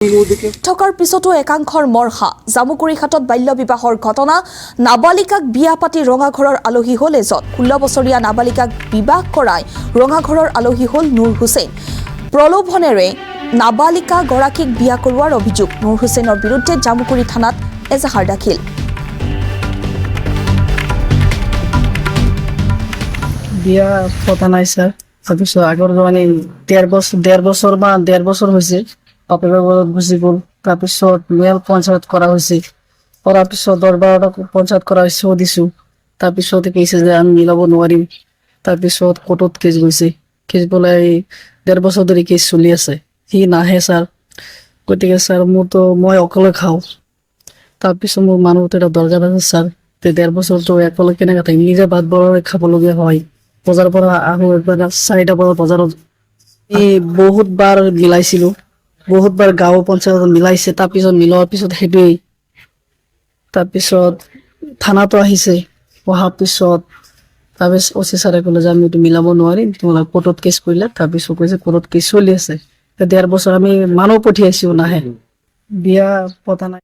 থকাৰ পিছতো একাংশৰ মৰ্ষা জামুগুৰি ঘাটত বাল্য বিবাহৰ ঘটনা নাবালিকাক বিয়া পাতি ৰঙাঘৰৰ আলহী হ'ল এজন 16 বছৰীয়া নাবালিকাক বিবাহ কৰাই ৰঙাঘৰৰ আলহী হ'ল নুৰ হুছেইন প্ৰলোভনেৰে নাবালিকা গৰাকীক বিয়া কৰোৱাৰ অভিযোগ নুৰ হুছেইনৰ বিৰুদ্ধে জামুগুৰি থানাত এজাহাৰ দাখিল বিয়া পতা নাই স্যাৰ তাৰপিছত আগৰ মানে 1.5 বছৰ হৈছে বাপেকৰ ঘৰত গুচি গ'ল তাৰপিছত মেল পঞ্চায়ত কৰা হৈছে কৰাৰ পিছত 10-12টা পঞ্চায়ত কৰা হৈছে দিছোঁ তাৰপিছত কৈছে যে আমি মিলাব নোৱাৰিম তাৰপিছত কোৰ্টত কেছ গৈছে কেছ বলাই 1.5 বছৰ ধৰি কেছ চলি আছে সি নাহে স্যাৰ গতিকে স্যাৰ মোৰতো মই অকলে খাওঁ তাৰপিছত মোৰ মানুহটো এটা দৰকাৰ আছে স্যাৰ 1.5 বছৰটো অকলে কেনেকৈ থাকিম নিজে ভাত বনাই খাবলগীয়া হয় বজাৰৰ পৰা আহোঁ একবাৰ 4টা বজাত বজাৰত বহুতবাৰ মিলাইছিলোঁ বহুতবাৰ গাঁও পঞ্চায়ত মিলাইছে তাৰপিছত মিলোৱাৰ পিছত সেইটোৱেই তাৰপিছত থানাতো আহিছে অহাৰ পিছত তাৰপিছত অচি ছাৰে ক'লে যে আমি এইটো মিলাব নোৱাৰিম তোমালোকে কোৰ্টত কেছ কৰিলে তাৰপিছত কৈছে কোৰ্টত কেছ চলি আছে 1.5 বছৰ আমি মানুহ পঠিয়াইছোঁ নাহে বিয়া পতা নাই